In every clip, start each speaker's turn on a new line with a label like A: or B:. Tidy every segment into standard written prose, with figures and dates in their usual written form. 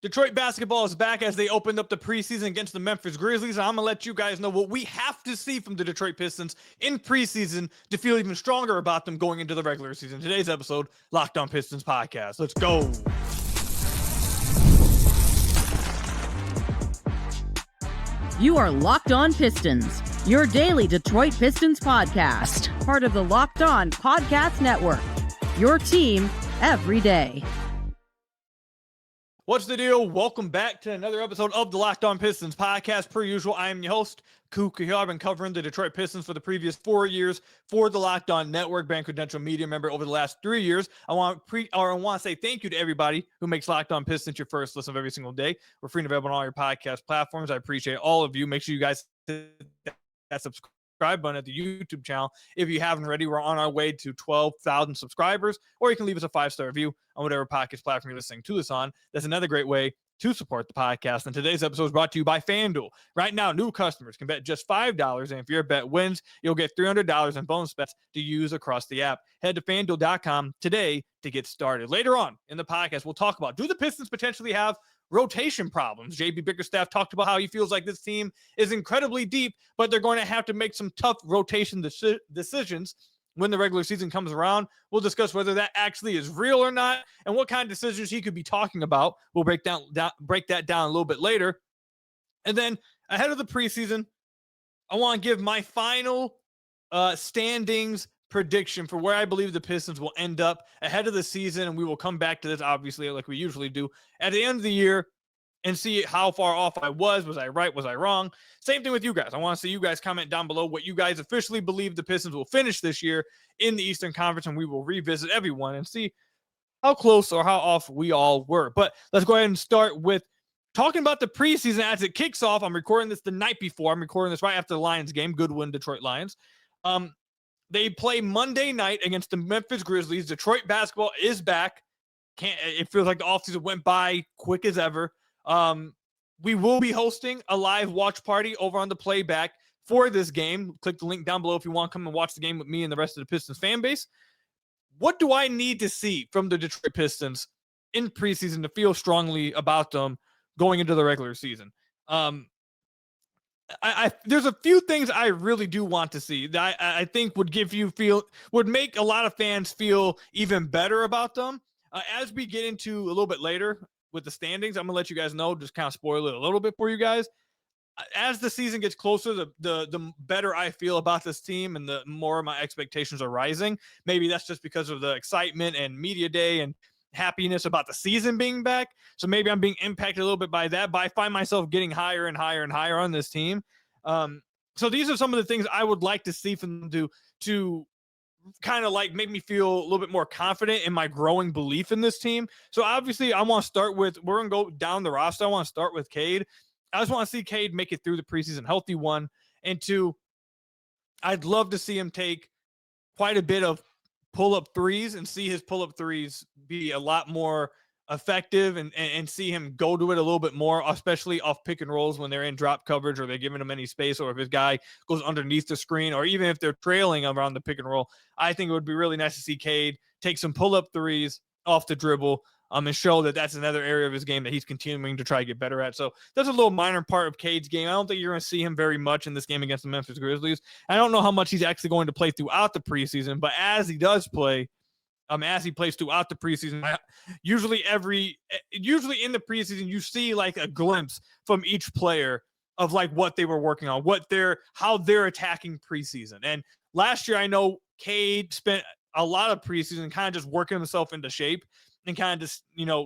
A: Detroit basketball is back as they opened up the preseason against the Memphis Grizzlies. And I'm going to let you guys know what we have to see from the Detroit Pistons in preseason to feel even stronger about them going into the regular season. Today's episode, Locked On Pistons Podcast. Let's go.
B: You are Locked On Pistons, your daily Detroit Pistons podcast, part of the Locked On Podcast Network, your team every day.
A: What's the deal? Welcome back to another episode of the Locked On Pistons podcast. Per usual, I am your host, Ku Khahil. I've been covering the Detroit Pistons for the previous 4 years for the Locked On Network, been credential media member over the last 3 years. I want to say thank you to everybody who makes Locked On Pistons your first listen of every single day. We're free and available on all your podcast platforms. I appreciate all of you. Make sure you guys hit that subscribe button at the YouTube channel. If you haven't already, we're on our way to 12,000 subscribers, or you can leave us a 5-star review on whatever podcast platform you're listening to this on. That's another great way to support the podcast. And today's episode is brought to you by FanDuel. Right now, new customers can bet just $5, and if your bet wins, you'll get $300 in bonus bets to use across the app. Head to FanDuel.com today to get started. Later on in the podcast, we'll talk about, do the Pistons potentially have rotation problems? JB Bickerstaff talked about how he feels like this team is incredibly deep, but they're going to have to make some tough rotation decisions when the regular season comes around. We'll discuss whether that actually is real or not and what kind of decisions he could be talking about. We'll break that down a little bit later. And then ahead of the preseason, I want to give my final standings prediction for where I believe the Pistons will end up ahead of the season, and we will come back to this, obviously, like we usually do at the end of the year and see how far off I was. Was I right? Was I wrong? Same thing with you guys. I want to see you guys comment down below what you guys officially believe the Pistons will finish this year in the Eastern Conference, and we will revisit everyone and see how close or how off we all were. But let's go ahead and start with talking about the preseason as it kicks off. I'm recording this the night before. I'm recording this right after the Lions game. Good win, Detroit Lions. They play Monday night against the Memphis Grizzlies. Detroit basketball is back. It feels like the offseason went by quick as ever. We will be hosting a live watch party over on the Playback for this game. Click the link down below if you want to come and watch the game with me and the rest of the Pistons fan base. What do I need to see from the Detroit Pistons in preseason to feel strongly about them going into the regular season? There's a few things I really do want to see that I think would make a lot of fans feel even better about them. As we get into a little bit later with the standings, I'm gonna let you guys know, just kind of spoil it a little bit for you guys. As the season gets closer, the better I feel about this team and the more my expectations are rising. Maybe that's just because of the excitement and media day and happiness about the season being back. So maybe I'm being impacted a little bit by that, but I find myself getting higher and higher and higher on this team. So these are some of the things I would like to see from them to kind of like make me feel a little bit more confident in my growing belief in this team. So obviously I want to start with, we're going to go down the roster. I want to start with Cade. I just want to see Cade make it through the preseason healthy, 1. And 2, I'd love to see him take quite a bit of pull-up threes and see his pull-up threes be a lot more effective and see him go to it a little bit more, especially off pick and rolls when they're in drop coverage or they're giving him any space, or if his guy goes underneath the screen, or even if they're trailing around the pick and roll. I think it would be really nice to see Cade take some pull-up threes off the dribble and show that that's another area of his game that he's continuing to try to get better at. So that's a little minor part of Cade's game. I don't think you're going to see him very much in this game against the Memphis Grizzlies. I don't know how much he's actually going to play throughout the preseason, but as he does play, as he plays throughout the preseason, usually in the preseason, you see like a glimpse from each player of like what they were working on, how they're attacking preseason. And last year, I know Cade spent a lot of preseason kind of just working himself into shape and kind of just,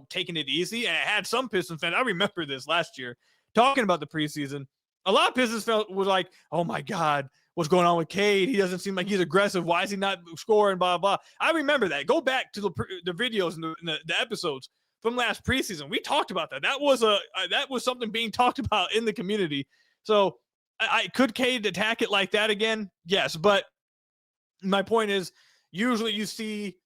A: taking it easy. And it had some Pistons fans, I remember this last year, talking about the preseason. A lot of Pistons fans was like, oh my God, what's going on with Cade? He doesn't seem like he's aggressive. Why is he not scoring, blah, blah. I remember that. Go back to the videos and the episodes from last preseason. We talked about that. That was something being talked about in the community. So could Cade attack it like that again? Yes, but my point is, usually you see,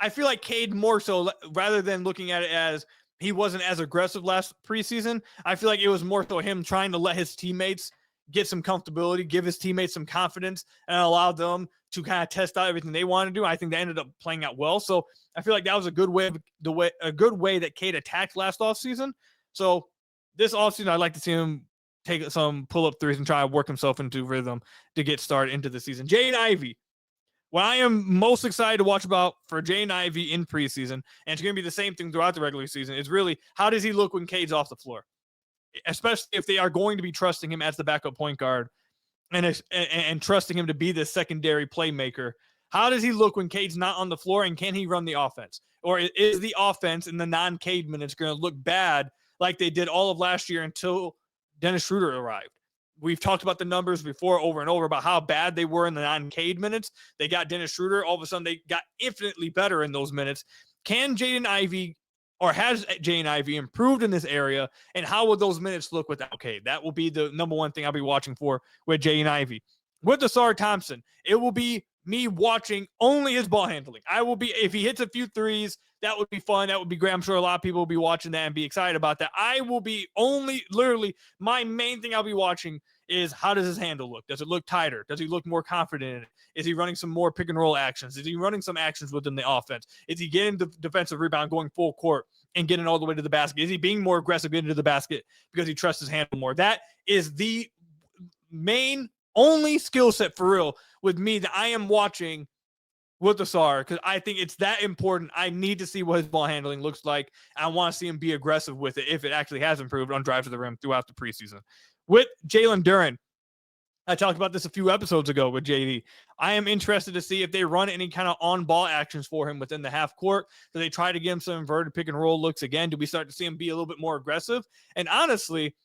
A: I feel like Cade more so, rather than looking at it as he wasn't as aggressive last preseason, I feel like it was more so him trying to let his teammates get some comfortability, give his teammates some confidence, and allow them to kind of test out everything they want to do. I think that ended up playing out well. So I feel like that was a good way that Cade attacked last offseason. So this offseason, I'd like to see him take some pull-up threes and try to work himself into rhythm to get started into the season. Jaden Ivey. What I am most excited to watch about for Jaden Ivey in preseason, and it's going to be the same thing throughout the regular season, is really how does he look when Cade's off the floor, especially if they are going to be trusting him as the backup point guard and trusting him to be the secondary playmaker. How does he look when Cade's not on the floor, and can he run the offense? Or is the offense in the non-Cade minutes going to look bad like they did all of last year until Dennis Schroeder arrived? We've talked about the numbers before over and over about how bad they were in the non-Cade minutes. They got Dennis Schroeder. All of a sudden, they got infinitely better in those minutes. Can Jaden Ivey, or has Jaden Ivey improved in this area, and how will those minutes look without Cade? That will be the number one thing I'll be watching for with Jaden Ivey. With Ausar Thompson, it will be me watching only his ball handling. I will be, if he hits a few threes, that would be fun. That would be great. I'm sure a lot of people will be watching that and be excited about that. I will be only, literally, my main thing I'll be watching is how does his handle look? Does it look tighter? Does he look more confident in it? Is he running some more pick and roll actions? Is he running some actions within the offense? Is he getting the defensive rebound, going full court and getting all the way to the basket? Is he being more aggressive getting to the basket because he trusts his handle more? That is the main only skill set for real with me that I am watching with Ausar, because I think it's that important. I need to see what his ball handling looks like. I want to see him be aggressive with it if it actually has improved on drives to the rim throughout the preseason. With Jalen Duren, I talked about this a few episodes ago with JD. I am interested to see if they run any kind of on-ball actions for him within the half court. Do they try to give him some inverted pick and roll looks again? Do we start to see him be a little bit more aggressive? And honestly,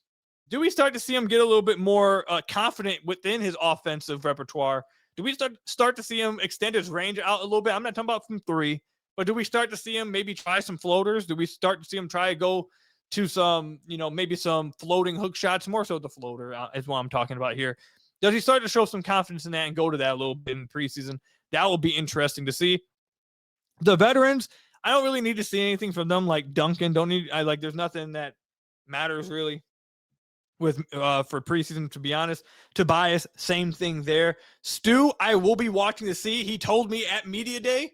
A: do we start to see him get a little bit more confident within his offensive repertoire? Do we start to see him extend his range out a little bit? I'm not talking about from three, but do we start to see him maybe try some floaters? Do we start to see him try to go to some, maybe some floating hook shots? More so the floater is what I'm talking about here. Does he start to show some confidence in that and go to that a little bit in preseason? That will be interesting to see. The veterans, I don't really need to see anything from them like Duncan. There's nothing that matters really with for preseason, to be honest. Tobias, same thing there. Stu, I will be watching to see. He told me at media day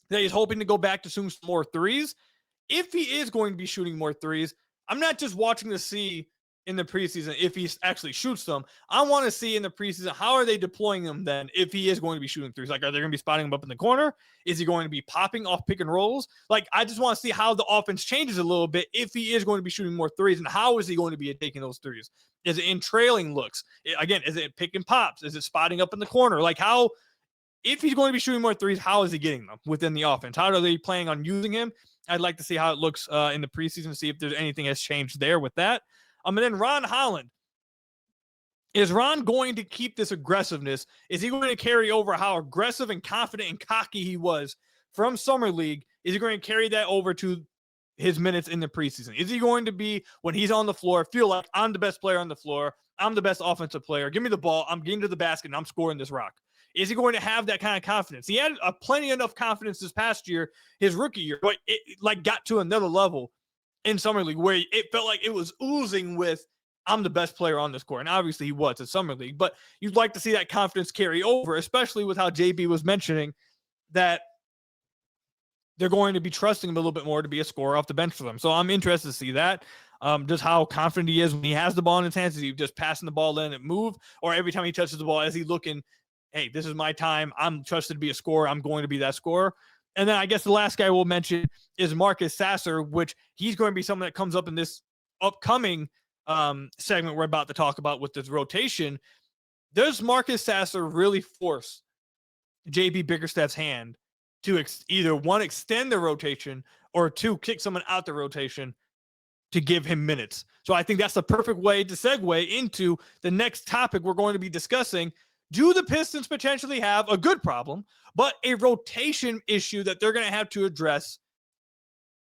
A: that he's hoping to go back to shooting some more threes. If he is going to be shooting more threes, I'm not just watching to see in the preseason if he actually shoots them. I want to see in the preseason, how are they deploying him then if he is going to be shooting threes? Like, are they going to be spotting him up in the corner? Is he going to be popping off pick and rolls? Like, I just want to see how the offense changes a little bit if he is going to be shooting more threes, and how is he going to be taking those threes? Is it in trailing looks? Again, is it pick and pops? Is it spotting up in the corner? Like, how, if he's going to be shooting more threes, how is he getting them within the offense? How are they planning on using him? I'd like to see how it looks in the preseason to see if there's anything has changed there with that. And then Ron Holland. Is Ron going to keep this aggressiveness? Is he going to carry over how aggressive and confident and cocky he was from Summer League? Is he going to carry that over to his minutes in the preseason? Is he going to be, when he's on the floor, feel like I'm the best player on the floor, I'm the best offensive player, give me the ball, I'm getting to the basket, and I'm scoring this rock? Is he going to have that kind of confidence? He had plenty enough confidence this past year, his rookie year, but it got to another level in Summer League where it felt like it was oozing with, I'm the best player on this court. And obviously he was at Summer League, but you'd like to see that confidence carry over, especially with how JB was mentioning that they're going to be trusting him a little bit more to be a scorer off the bench for them. So I'm interested to see that. Just how confident he is when he has the ball in his hands. Is he just passing the ball in and move? Or every time he touches the ball, is he looking, hey, this is my time, I'm trusted to be a scorer, I'm going to be that scorer? And then I guess the last guy we'll mention is Marcus Sasser, which he's going to be someone that comes up in this upcoming segment we're about to talk about with this rotation. Does Marcus Sasser really force JB Bickerstaff's hand to either one, extend the rotation, or two, kick someone out the rotation to give him minutes? So I think that's the perfect way to segue into the next topic we're going to be discussing. Do the Pistons potentially have a good problem, but a rotation issue that they're going to have to address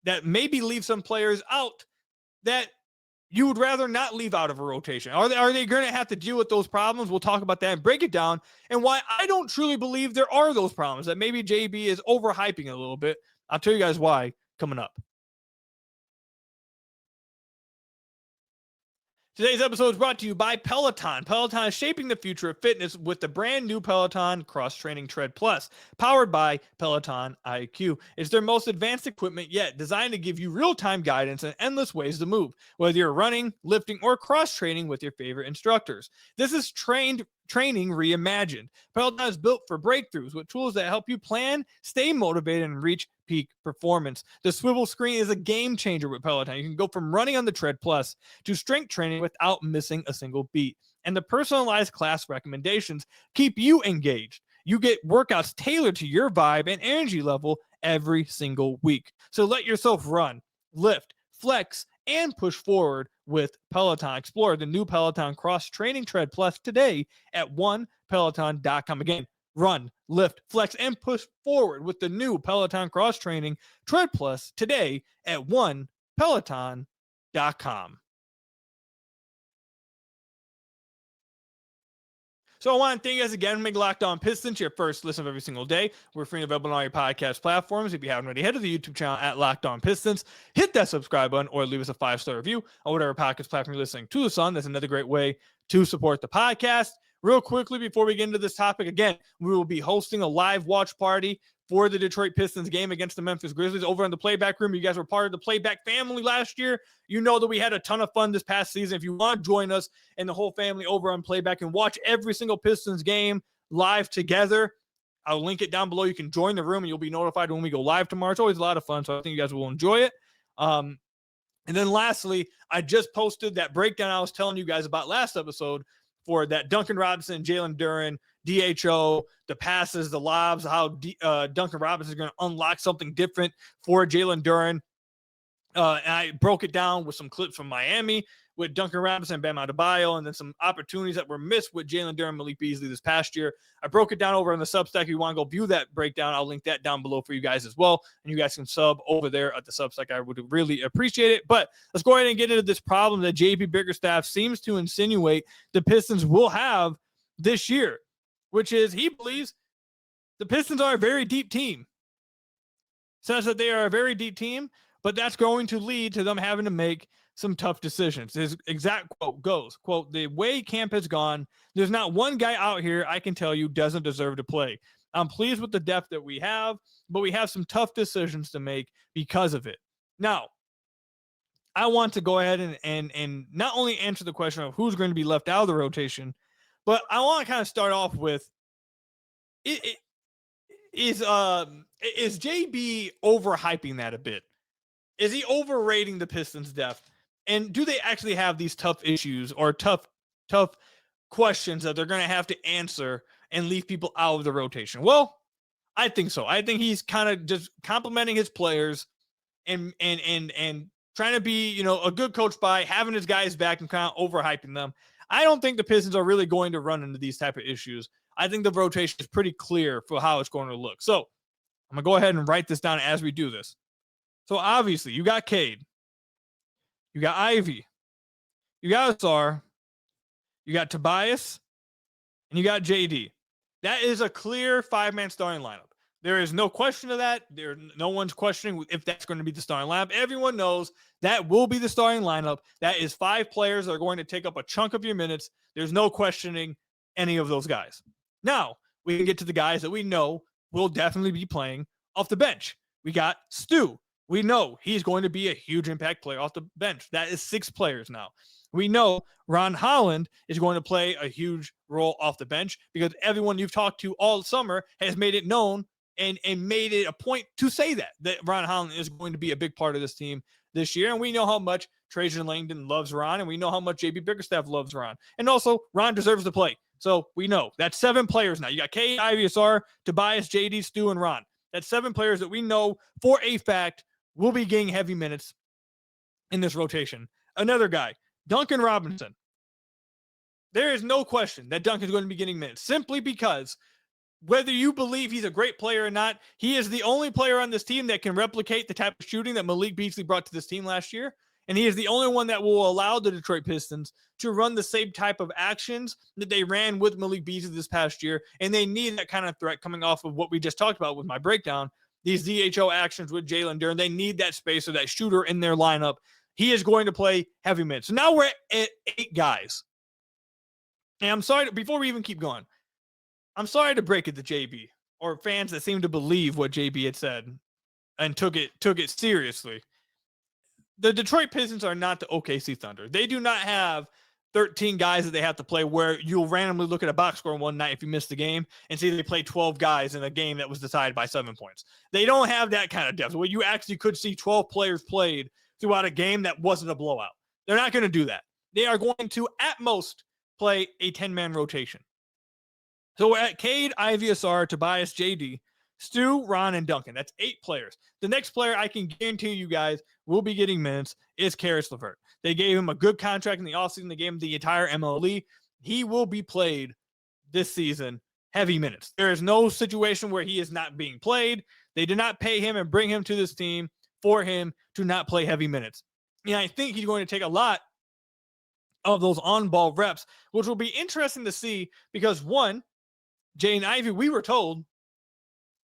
A: that maybe leave some players out that you would rather not leave out of a rotation? Are they going to have to deal with those problems? We'll talk about that and break it down, and why I don't truly believe there are those problems, that maybe JB is overhyping it a little bit. I'll tell you guys why coming up. Today's episode is brought to you by Peloton. Peloton is shaping the future of fitness with the brand new Peloton Cross Training Tread Plus, powered by Peloton IQ. It's their most advanced equipment yet, designed to give you real-time guidance and endless ways to move, whether you're running, lifting, or cross-training with your favorite instructors. This is training reimagined. Peloton is built for breakthroughs with tools that help you plan, stay motivated, and reach peak performance. The swivel screen is a game changer with Peloton. You can go from running on the Tread Plus to strength training without missing a single beat. And the personalized class recommendations keep you engaged. You get workouts tailored to your vibe and energy level every single week. So let yourself run, lift, flex, and push forward with Peloton. Explore the new Peloton Cross Training Tread Plus today at onepeloton.com. Again, run, lift, flex, and push forward with the new Peloton Cross Training Tread Plus today at onepeloton.com. So I want to thank you guys again for making Locked On Pistons your first listen of every single day. We're free and available on all your podcast platforms. If you haven't already, head to the YouTube channel at Locked On Pistons. Hit that subscribe button or leave us a 5-star review on whatever podcast platform you're listening to us on. That's another great way to support the podcast. Real quickly, before we get into this topic, again, we will be hosting a live watch party for the Detroit Pistons game against the Memphis Grizzlies over in the Playback Room. You guys were part of the Playback family last year. You know that we had a ton of fun this past season. If you want to join us and the whole family over on Playback and watch every single Pistons game live together, I'll link it down below. You can join the room and you'll be notified when we go live tomorrow. It's always a lot of fun, so I think you guys will enjoy it. And then lastly, I just posted that breakdown I was telling you guys about last episode for that Duncan Robinson, Jalen Duren, DHO, the passes, the lobs, how Duncan Robinson is going to unlock something different for Jalen Duren. And I broke it down with some clips from Miami with Duncan Robinson, Bam Adebayo, and then some opportunities that were missed with Jalen Duren and Malik Beasley this past year. I broke it down over on the Substack. If you want to go view that breakdown, I'll link that down below for you guys as well. And you guys can sub over there at the Substack. I would really appreciate it. But let's go ahead and get into this problem that JB Bickerstaff seems to insinuate the Pistons will have this year, which is he believes the Pistons are a very deep team. Says that they are a very deep team, but that's going to lead to them having to make some tough decisions. His exact quote goes, quote, "The way camp has gone, there's not one guy out here I can tell you doesn't deserve to play. I'm pleased with the depth that we have, but we have some tough decisions to make because of it." Now, I want to go ahead and not only answer the question of who's going to be left out of the rotation, but I want to kind of start off with, is JB overhyping that a bit? Is he overrating the Pistons' depth? And do they actually have these tough issues or tough questions that they're going to have to answer and leave people out of the rotation? Well, I think so. I think he's kind of just complimenting his players and trying to be, you know, a good coach by having his guys back and kind of overhyping them. I don't think the Pistons are really going to run into these type of issues. I think the rotation is pretty clear for how it's going to look. So I'm going to go ahead and write this down as we do this. So obviously you got Cade, you got Ivy, you got Ausar, you got Tobias, and you got JD. That is a clear 5-man starting lineup. There is no question of that. No one's questioning if that's going to be the starting lineup. Everyone knows that will be the starting lineup. That is 5 players that are going to take up a chunk of your minutes. There's no questioning any of those guys. Now, we can get to the guys that we know will definitely be playing off the bench. We got Stu. We know he's going to be a huge impact player off the bench. That is 6 players now. We know Ron Holland is going to play a huge role off the bench because everyone you've talked to all summer has made it known and made it a point to say that Ron Holland is going to be a big part of this team this year. And we know how much Trajan Langdon loves Ron, and we know how much JB Bickerstaff loves Ron. And also, Ron deserves to play. So we know that's 7 players now. You got Cade, Ivy, Ausar, Tobias, JD, Stu, and Ron. That's 7 players that we know for a fact will be getting heavy minutes in this rotation. Another guy, Duncan Robinson. There is no question that Duncan's going to be getting minutes simply because whether you believe he's a great player or not, he is the only player on this team that can replicate the type of shooting that Malik Beasley brought to this team last year. And he is the only one that will allow the Detroit Pistons to run the same type of actions that they ran with Malik Beasley this past year. And they need that kind of threat coming off of what we just talked about with my breakdown. These DHO actions with Jalen Duren, they need that space or that shooter in their lineup. he is going to play heavy minutes. So now we're at 8 guys. And I'm sorry, before we even keep going, I'm sorry to break it to JB or fans that seem to believe what JB had said and took it seriously. The Detroit Pistons are not the OKC Thunder. They do not have 13 guys that they have to play where you'll randomly look at a box score one night if you missed the game and see they played 12 guys in a game that was decided by 7 points. They don't have that kind of depth where you actually could see 12 players played throughout a game that wasn't a blowout. They're not going to do that. They are going to, at most, play a 10-man rotation. So we're at Cade, Ivy, Ausar, Tobias, JD, Stu, Ron, and Duncan. That's 8 players. The next player I can guarantee you guys will be getting minutes is Caris LeVert. They gave him a good contract in the offseason. They gave him the entire MLE. He will be played this season heavy minutes. There is no situation where he is not being played. They did not pay him and bring him to this team for him to not play heavy minutes. And I think he's going to take a lot of those on-ball reps, which will be interesting to see because, one, Jay and Ivy, we were told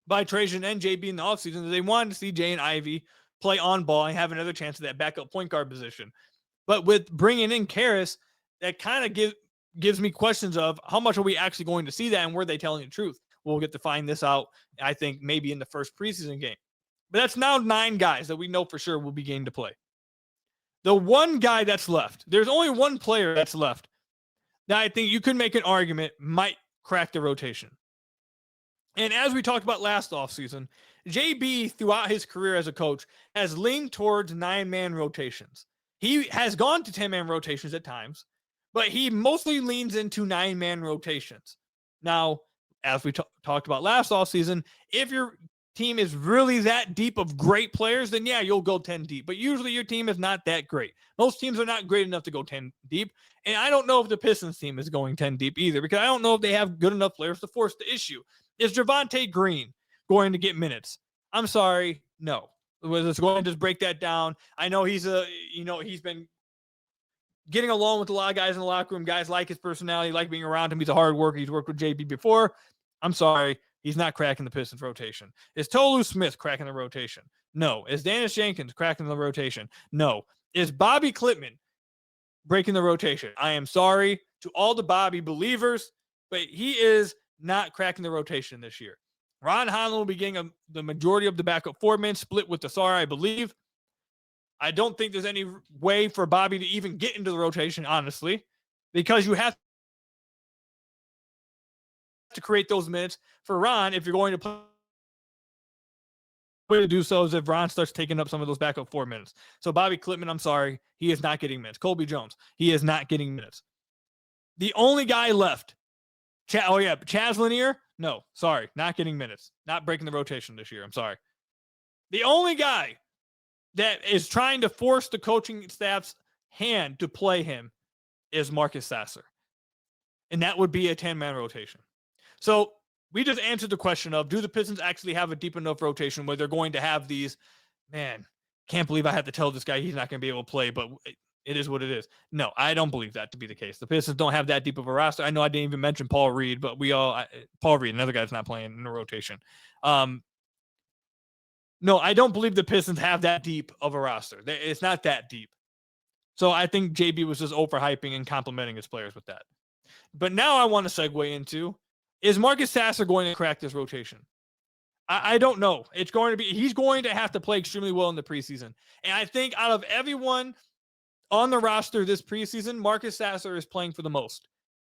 A: by Trajan and JB in the offseason that they wanted to see Jay and Ivy play on ball and have another chance at that backup point guard position. But with bringing in Caris, that kind of gives me questions of how much are we actually going to see that and were they telling the truth? We'll get to find this out, I think, maybe in the first preseason game. But that's now 9 guys that we know for sure will be getting to play. The one guy that's left, there's only one player that's left that I think you could make an argument might crack the rotation. And as we talked about last offseason, JB, throughout his career as a coach, has leaned towards 9-man rotations. He has gone to 10-man rotations at times, but he mostly leans into 9-man rotations. Now, as we talked about last offseason, if your team is really that deep of great players, then yeah, you'll go 10 deep. But usually your team is not that great. Most teams are not great enough to go 10 deep. And I don't know if the Pistons team is going 10 deep either, because I don't know if they have good enough players to force the issue. Is Javonte Green going to get minutes? I'm sorry, no. Let's go and just break that down. I know he's been getting along with a lot of guys in the locker room. Guys like his personality, like being around him. He's a hard worker. He's worked with JB before. I'm sorry, he's not cracking the Pistons rotation. Is Tolu Smith cracking the rotation? No. Is Dennis Jenkins cracking the rotation? No. Is Bobby Klitman breaking the rotation? I am sorry to all the Bobby believers, but he is not cracking the rotation this year. Ron Holland will be getting the majority of the backup 4-man split with Ausar, I believe. I don't think there's any way for Bobby to even get into the rotation, honestly, because you have to create those minutes for Ron if you're going to play. Way to do so is if Ron starts taking up some of those backup 4 minutes. So Bobby Klitman, I'm sorry, he is not getting minutes. Colby Jones, he is not getting minutes. The only guy left, Chaz Lanier, no, sorry, not getting minutes. Not breaking the rotation this year, I'm sorry. The only guy that is trying to force the coaching staff's hand to play him is Marcus Sasser. And that would be a 10-man rotation. So we just answered the question of, do the Pistons actually have a deep enough rotation where they're going to have these, man, can't believe I have to tell this guy he's not going to be able to play, but it is what it is. No, I don't believe that to be the case. The Pistons don't have that deep of a roster. I know I didn't even mention Paul Reed, but Paul Reed, another guy that's not playing in the rotation. No, I don't believe the Pistons have that deep of a roster. It's not that deep. So I think JB was just overhyping and complimenting his players with that. But now I want to segue into, is Marcus Sasser going to crack this rotation? I don't know. He's going to have to play extremely well in the preseason. And I think out of everyone on the roster this preseason, Marcus Sasser is playing for the most.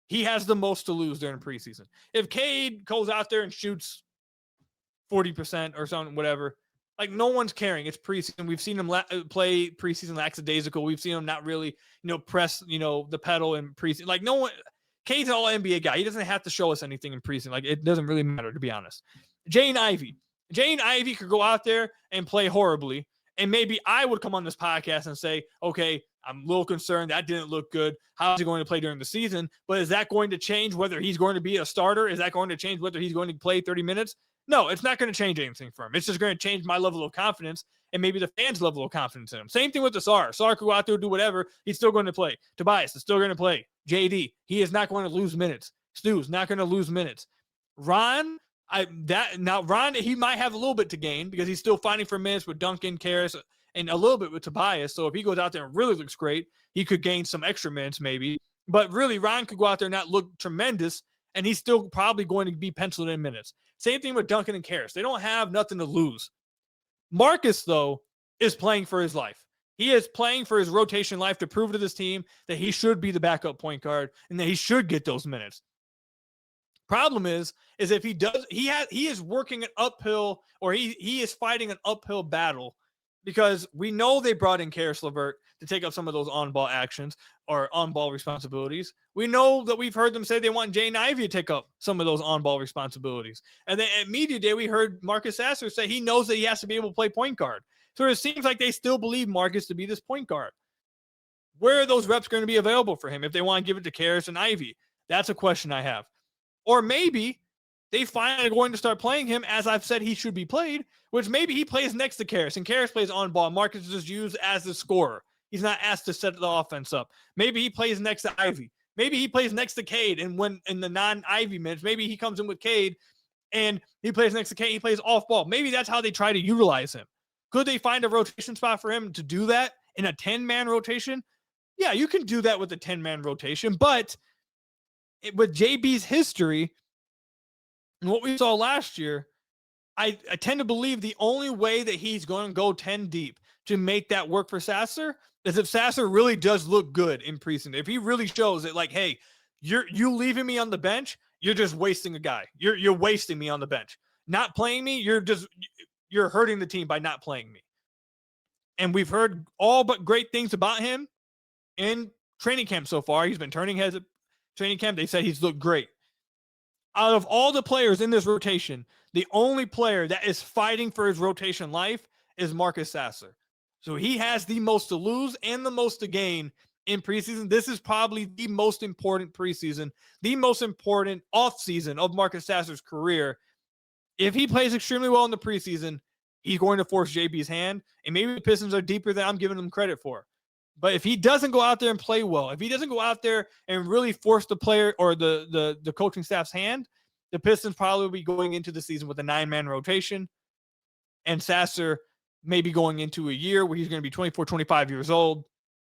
A: He has the most to lose during preseason. If Cade goes out there and shoots 40% or something, whatever, like no one's caring. It's preseason. We've seen him play preseason lackadaisical. We've seen him not really, press, the pedal in preseason. Like no one, Cade's an all-NBA guy. He doesn't have to show us anything in preseason. Like it doesn't really matter, to be honest. Jane Ivey could go out there and play horribly. And maybe I would come on this podcast and say, okay, I'm a little concerned. That didn't look good. How is he going to play during the season? But is that going to change whether he's going to be a starter? Is that going to change whether he's going to play 30 minutes? No, it's not going to change anything for him. It's just going to change my level of confidence and maybe the fans' level of confidence in him. Same thing with Ausar. Ausar could go out there and do whatever. He's still going to play. Tobias is still going to play. JD, he is not going to lose minutes. Stu's not going to lose minutes. Ron, he might have a little bit to gain because he's still fighting for minutes with Duncan, Caris, and a little bit with Tobias. So if he goes out there and really looks great, he could gain some extra minutes maybe. But really, Ryan could go out there and not look tremendous, and he's still probably going to be penciled in minutes. Same thing with Duncan and Karras. They don't have nothing to lose. Marcus, though, is playing for his life. He is playing for his rotation life to prove to this team that he should be the backup point guard and that he should get those minutes. Problem is if he does, he is working an uphill, or he is fighting an uphill battle, because we know they brought in Karis LeVert to take up some of those on-ball actions or on-ball responsibilities. We know that we've heard them say they want Jaden Ivey to take up some of those on-ball responsibilities. And then at Media Day, we heard Marcus Sasser say he knows that he has to be able to play point guard. So it seems like they still believe Marcus to be this point guard. Where are those reps going to be available for him if they want to give it to Karis and Ivey? That's a question I have. Or maybe they finally are going to start playing him as I've said he should be played, which maybe he plays next to Karis, and Karis plays on ball. Marcus is just used as the scorer. He's not asked to set the offense up. Maybe he plays next to Ivey. Maybe he plays next to Cade, and when in the non-Ivey minutes, maybe he comes in with Cade, and he plays next to Cade. He plays off ball. Maybe that's how they try to utilize him. Could they find a rotation spot for him to do that in a 10-man rotation? Yeah, you can do that with a 10-man rotation, but with JB's history and what we saw last year, I tend to believe the only way that he's going to go 10 deep to make that work for Sasser is if Sasser really does look good in preseason. If he really shows that, like, hey, you leaving me on the bench, you're just wasting a guy. You're wasting me on the bench. Not playing me, you're hurting the team by not playing me. And we've heard all but great things about him in training camp so far. He's been turning heads at training camp. They said he's looked great. Out of all the players in this rotation, the only player that is fighting for his rotation life is Marcus Sasser. So he has the most to lose and the most to gain in preseason. This is probably the most important preseason, the most important offseason of Marcus Sasser's career. If he plays extremely well in the preseason, he's going to force JB's hand, and maybe the Pistons are deeper than I'm giving them credit for. But if he doesn't go out there and play well, if he doesn't go out there and really force the player or the coaching staff's hand, the Pistons probably will be going into the season with a 9-man rotation, and Sasser may be going into a year where he's going to be 24, 25 years old,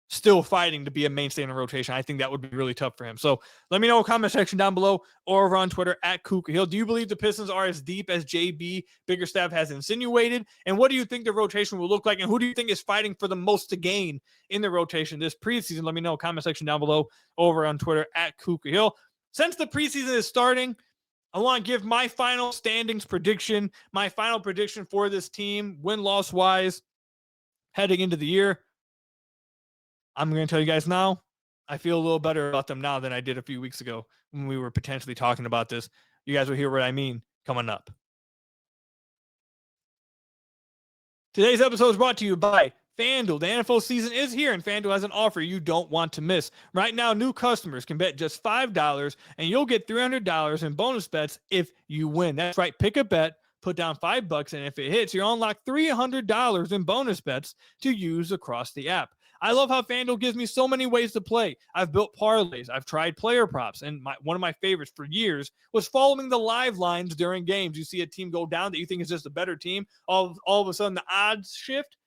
A: still fighting to be a mainstay in the rotation. I think that would be really tough for him. So let me know in the comment section down below or over on Twitter at Ku Khahil. Do you believe the Pistons are as deep as JB Biggerstaff has insinuated? And what do you think the rotation will look like? And who do you think is fighting for the most to gain in the rotation this preseason? Let me know in the comment section down below over on Twitter at Ku Khahil. Since the preseason is starting, I want to give my final standings prediction, my final prediction for this team, win-loss wise, heading into the year. I'm going to tell you guys now, I feel a little better about them now than I did a few weeks ago when we were potentially talking about this. You guys will hear what I mean coming up. Today's episode is brought to you by FanDuel. The NFL season is here, and FanDuel has an offer you don't want to miss. Right now, new customers can bet just $5, and you'll get $300 in bonus bets if you win. That's right. Pick a bet, put down $5, and if it hits, you'll unlock $300 in bonus bets to use across the app. I love how FanDuel gives me so many ways to play. I've built parlays. I've tried player props. And one of my favorites for years was following the live lines during games. You see a team go down that you think is just a better team. All of a sudden, the odds shift.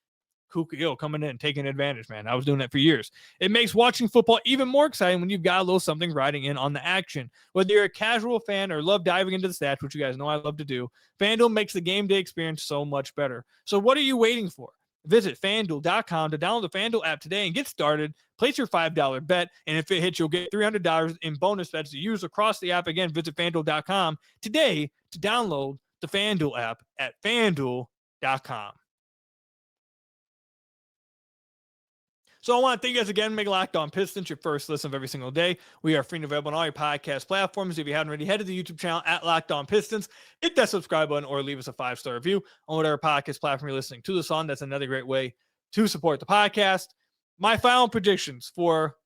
A: Ku Khahil coming in, taking advantage, man. I was doing that for years. It makes watching football even more exciting when you've got a little something riding in on the action. Whether you're a casual fan or love diving into the stats, which you guys know I love to do, FanDuel makes the game day experience so much better. So what are you waiting for? Visit FanDuel.com to download the FanDuel app today and get started. Place your $5 bet, and if it hits, you'll get $300 in bonus bets to use across the app. Again, visit FanDuel.com today to download the FanDuel app at FanDuel.com. So I want to thank you guys again. Make Locked On Pistons your first listen of every single day. We are free and available on all your podcast platforms. If you haven't already, head to the YouTube channel at Locked On Pistons. Hit that subscribe button or leave us a 5-star review on whatever podcast platform you're listening to this on. That's another great way to support the podcast. My final predictions for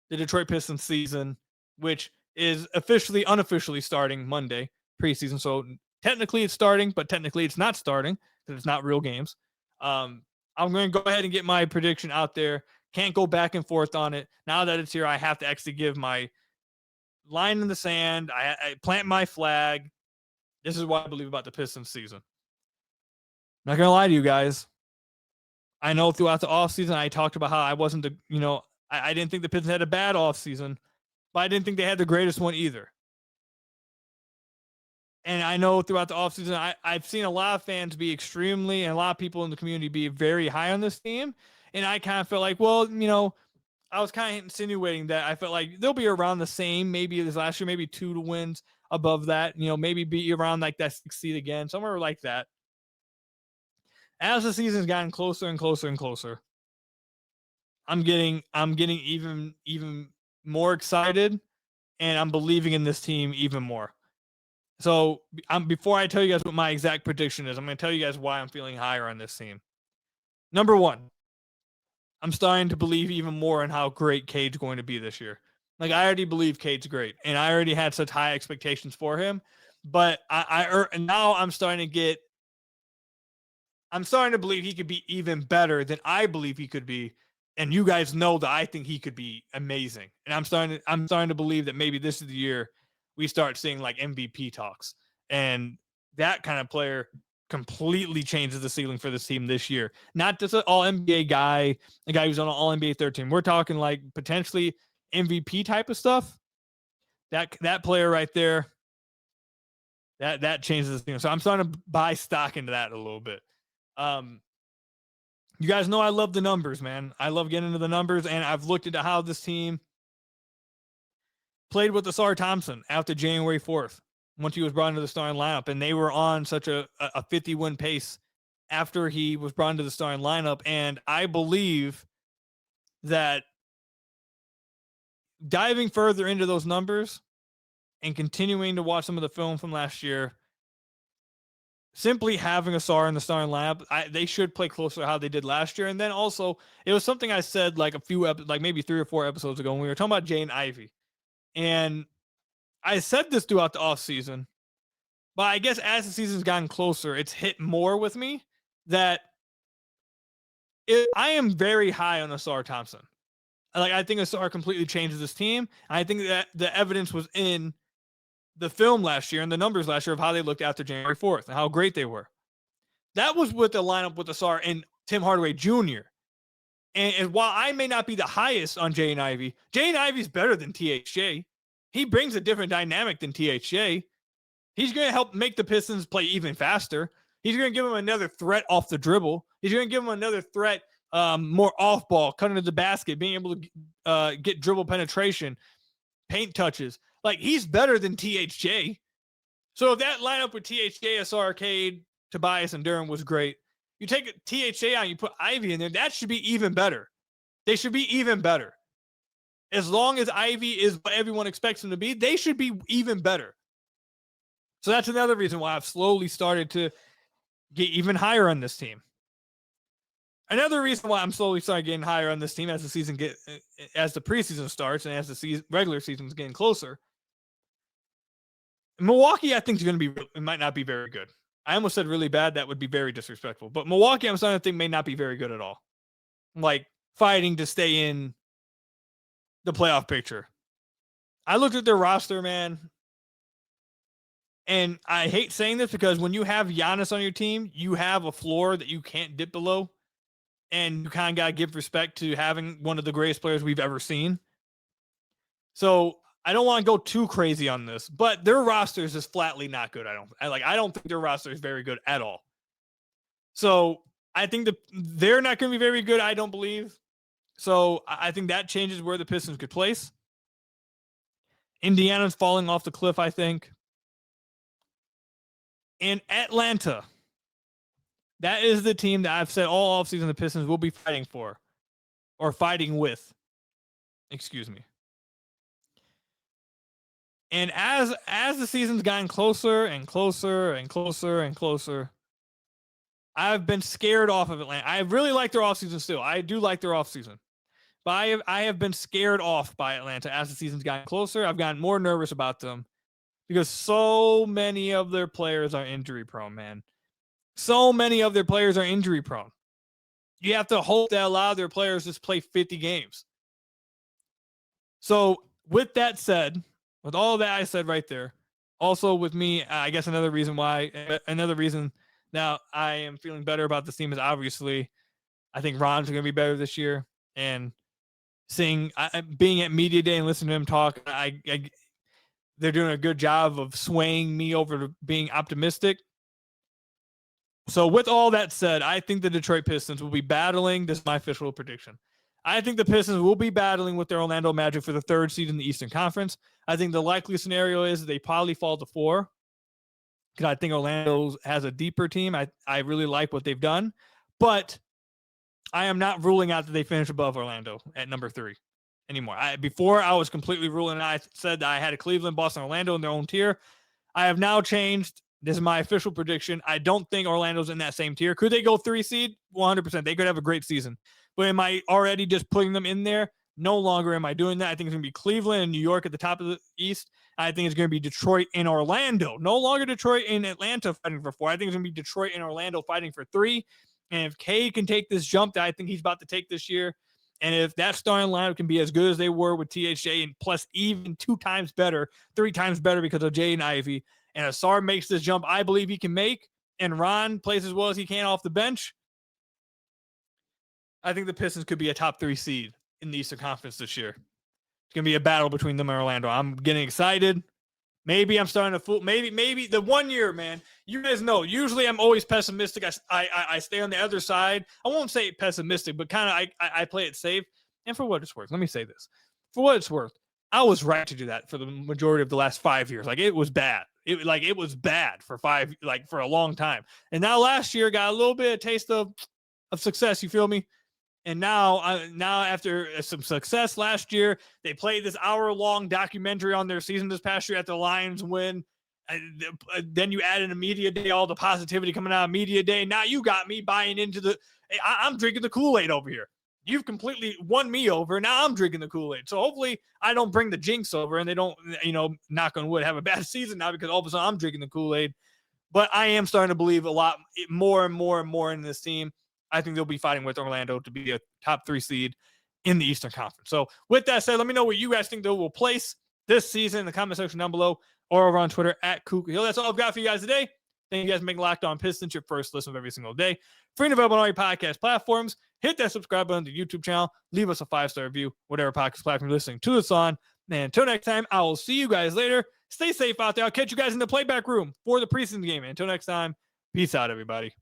A: the Detroit Pistons season, which is unofficially starting Monday, preseason. So technically it's starting, but technically it's not starting because it's not real games. I'm going to go ahead and get my prediction out there. Can't go back and forth on it. Now that it's here, I have to actually give my line in the sand. I plant my flag. This is what I believe about the Pistons season. Not going to lie to you guys. I know throughout the offseason, I talked about how I wasn't I didn't think the Pistons had a bad offseason, but I didn't think they had the greatest one either. And I know throughout the offseason, I've seen a lot of fans be extremely, and a lot of people in the community be very high on this team. And I kind of felt like, well, I was kind of insinuating that I felt like they'll be around the same, maybe as last year, maybe 2 wins above that, maybe be around like that 6th seed again, somewhere like that. As the season's gotten closer and closer and closer, I'm getting even more excited, and I'm believing in this team even more. So before I tell you guys what my exact prediction is, I'm going to tell you guys why I'm feeling higher on this team. Number one, I'm starting to believe even more in how great Cade's going to be this year. Like, I already believe Cade's great, and I already had such high expectations for him. But now I'm starting to believe he could be even better than I believe he could be. And you guys know that I think he could be amazing. And I'm starting to believe that maybe this is the year we start seeing like MVP talks. And that kind of player completely changes the ceiling for this team this year. Not just an all-NBA guy, a guy who's on an all-NBA third team. We're talking like potentially MVP type of stuff. That player right there, that changes the thing. So I'm starting to buy stock into that a little bit. You guys know I love the numbers, man. I love getting into the numbers, and I've looked into how this team played with Ausar Thompson after January 4th, once he was brought into the starting lineup, and they were on such a 50-win pace after he was brought into the starting lineup. And I believe that diving further into those numbers and continuing to watch some of the film from last year, simply having Ausar in the starting lineup, they should play closer to how they did last year. And then also, it was something I said like maybe 3 or 4 episodes ago when we were talking about Jaden Ivey. And I said this throughout the offseason, but I guess as the season's gotten closer, it's hit more with me that I am very high on Ausar Thompson. Like, I think Ausar completely changes this team. I think that the evidence was in the film last year and the numbers last year of how they looked after January 4th and how great they were. That was with the lineup with Ausar and Tim Hardaway Jr. And while I may not be the highest on Jaden Ivey is better than THJ. He brings a different dynamic than THJ. He's going to help make the Pistons play even faster. He's going to give them another threat off the dribble. He's going to give them another threat, more off ball, cutting to the basket, being able to get dribble penetration, paint touches. Like, he's better than THJ. So if that lineup with THJ, Ausar, Cade, Tobias, and Durham was great, you take THJ out and you put Ivey in there, that should be even better. They should be even better. As long as Ivey is what everyone expects him to be, they should be even better. So that's another reason why I've slowly started to get even higher on this team. Another reason why I'm slowly starting getting higher on this team as the preseason starts and as the regular season is getting closer. Milwaukee, I think, it might not be very good. I almost said really bad. That would be very disrespectful. But Milwaukee, I'm starting to think, may not be very good at all. Like, fighting to stay in the playoff picture. I looked at their roster, man, and I hate saying this because when you have Giannis on your team, you have a floor that you can't dip below, and you kind of got to give respect to having one of the greatest players we've ever seen. So I don't want to go too crazy on this, but their roster is just flatly not good. I don't think their roster is very good at all. So I think they're not going to be very good, I don't believe. So I think that changes where the Pistons could place. Indiana's falling off the cliff, I think. And Atlanta. That is the team that I've said all offseason the Pistons will be fighting for. Or fighting with. Excuse me. And as the season's gotten closer and closer and closer and closer, I've been scared off of Atlanta. I really like their offseason still. I do like their offseason. But I have been scared off by Atlanta as the season's gotten closer. I've gotten more nervous about them because so many of their players are injury prone, man. So many of their players are injury prone. You have to hope that a lot of their players just play 50 games. So with that said, with all that I said right there, also with me, I guess another reason now I am feeling better about this team is obviously I think Ron's going to be better this year. And being at media day and listening to him talk, they're doing a good job of swaying me over to being optimistic. So with all that said, I think the Detroit Pistons will be battling. This is my official prediction. I think the Pistons will be battling with their Orlando Magic for the 3rd seed in the Eastern Conference. I think the likely scenario is they probably fall to 4 because I think Orlando has a deeper team. I really like what they've done, but I am not ruling out that they finish above Orlando at number 3 anymore. Before I was completely ruling out. I said that I had a Cleveland, Boston, Orlando in their own tier. I have now changed. This is my official prediction. I don't think Orlando's in that same tier. Could they go 3 seed? 100%. They could have a great season. But am I already just putting them in there? No longer am I doing that. I think it's going to be Cleveland and New York at the top of the East. I think it's going to be Detroit and Orlando. No longer Detroit and Atlanta fighting for 4. I think it's going to be Detroit and Orlando fighting for 3. And if Cade can take this jump that I think he's about to take this year, and if that starting lineup can be as good as they were with THJ and plus even 2 times better, 3 times better because of Jay and Ivy, and Ausar makes this jump I believe he can make, and Ron plays as well as he can off the bench, I think the Pistons could be a top 3 seed in the Eastern Conference this year. It's going to be a battle between them and Orlando. I'm getting excited. Maybe I'm starting to fool. Maybe the 1 year, man. You guys know, usually I'm always pessimistic. I stay on the other side. I won't say pessimistic, but kind of I play it safe. And for what it's worth, let me say this. For what it's worth, I was right to do that for the majority of the last 5 years. Like, it was bad. It was bad for for a long time. And now last year got a little bit of taste of success. You feel me? And now after some success last year, they played this hour-long documentary on their season this past year at the Lions win. Then you add in a media day, all the positivity coming out of media day. Now you got me buying into I'm drinking the Kool-Aid over here. You've completely won me over. Now I'm drinking the Kool-Aid. So hopefully I don't bring the jinx over and they don't, knock on wood, have a bad season now because all of a sudden I'm drinking the Kool-Aid. But I am starting to believe a lot more and more and more in this team. I think they'll be fighting with Orlando to be a top 3 seed in the Eastern Conference. So with that said, let me know where you guys think they will place this season in the comment section down below or over on Twitter at Ku Khahil. That's all I've got for you guys today. Thank you guys for making Locked On Pistons your first listen of every single day. Free and available on all your podcast platforms. Hit that subscribe button to the YouTube channel. Leave us a 5-star review, whatever podcast platform you're listening to us on. And until next time, I will see you guys later. Stay safe out there. I'll catch you guys in the playback room for the preseason game. And until next time, peace out, everybody.